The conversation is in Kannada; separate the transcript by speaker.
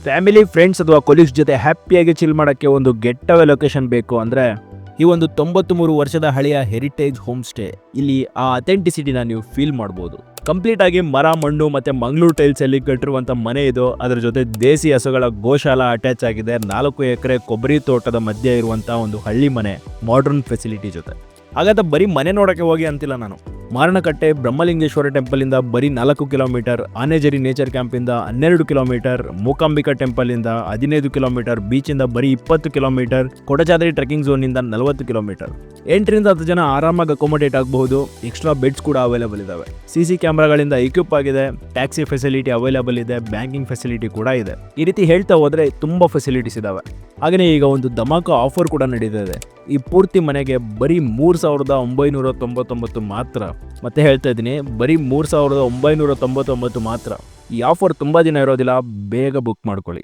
Speaker 1: ಫ್ಯಾಮಿಲಿ, ಫ್ರೆಂಡ್ಸ್ ಅಥವಾ ಕೊಲೀಗ್ಸ್ ಜೊತೆ ಹ್ಯಾಪಿಯಾಗಿ ಚಿಲ್ ಮಾಡೋಕ್ಕೆ ಒಂದು ಗೆಟ್ ಅವೇ ಲೊಕೇಶನ್ ಬೇಕು ಅಂದರೆ ಈ ಒಂದು 93 ವರ್ಷದ ಹಳೆಯ ಹೆರಿಟೇಜ್ ಹೋಮ್ ಸ್ಟೇ. ಇಲ್ಲಿ ಆ ಅಥೆಂಟಿಸಿಟಿನ ನೀವು ಫೀಲ್ ಮಾಡ್ಬೋದು. ಕಂಪ್ಲೀಟ್ ಆಗಿ ಮರ, ಮಣ್ಣು ಮತ್ತು ಮಂಗಳೂರು ಟೈಲ್ಸ್ ಅಲ್ಲಿ ಕಟ್ಟಿರುವಂಥ ಮನೆ ಇದು. ಅದರ ಜೊತೆ ದೇಸಿ ಹಸುಗಳ ಗೋಶಾಲ ಅಟ್ಯಾಚ್ ಆಗಿದೆ. 4 ಎಕರೆ ಕೊಬ್ಬರಿ ತೋಟದ ಮಧ್ಯೆ ಇರುವಂಥ ಒಂದು ಹಳ್ಳಿ ಮನೆ, ಮಾಡರ್ನ್ ಫೆಸಿಲಿಟಿ ಜೊತೆ. ಹಾಗಾದ್ರೆ ಬರೀ ಮನೆ ನೋಡೋಕ್ಕೆ ಹೋಗಿ ಅಂತಿಲ್ಲ ನಾನು. ಮಾರಣಕಟ್ಟೆ ಬ್ರಹ್ಮಲಿಂಗೇಶ್ವರ ಟೆಂಪಲಿಂದ ಬರೀ 4 ಕಿಲೋಮೀಟರ್, ಆನೆಜರಿ ನೇಚರ್ ಕ್ಯಾಂಪಿಂದ 12 ಕಿಲೋಮೀಟರ್, ಮೂಕಾಂಬಿಕಾ ಟೆಂಪಲಿಂದ 15 ಕಿಲೋಮೀಟರ್, ಬೀಚಿಂದ ಬರೀ 20 ಕಿಲೋಮೀಟರ್, ಕೊಡಚಾದ್ರಿ ಟ್ರೆಕ್ಕಿಂಗ್ ಝೋನಿಂದ 40 ಕಿಲೋಮೀಟರ್. 8ರಿಂದ 10 ಜನ ಆರಾಮಾಗಿ ಅಕೊಮಡೇಟ್ ಆಗಬಹುದು. ಎಕ್ಸ್ಟ್ರಾ ಬೆಡ್ಸ್ ಕೂಡ ಅವೈಲೇಬಲ್ ಇದಾವೆ. CC ಕ್ಯಾಮ್ರಾಗಳಿಂದ ಇಕ್ವಿಪ್ ಆಗಿದೆ. ಟ್ಯಾಕ್ಸಿ ಫೆಸಿಲಿಟಿ ಅವೈಲೇಬಲ್ ಇದೆ. ಬ್ಯಾಂಕಿಂಗ್ ಫೆಸಿಲಿಟಿ ಕೂಡ ಇದೆ. ಈ ರೀತಿ ಹೇಳ್ತಾ ಹೋದ್ರೆ ತುಂಬಾ ಫೆಸಿಲಿಟೀಸ್ ಇದಾವೆ. ಹಾಗೆಯೇ ಈಗ ಒಂದು ಧಮಾಕ ಆಫರ್ ಕೂಡ ನಡೀತಾ ಇದೆ. ಈ ಪೂರ್ತಿ ಮನೆಗೆ ಬರೀ 3,999 ಮಾತ್ರ. ಮತ್ತೆ ಹೇಳ್ತಾ ಇದ್ದೀನಿ, ಬರೀ 3,999 ಮಾತ್ರ. ಈ ಆಫರ್ ತುಂಬಾ ದಿನ ಇರೋದಿಲ್ಲ, ಬೇಗ ಬುಕ್ ಮಾಡ್ಕೊಳ್ಳಿ.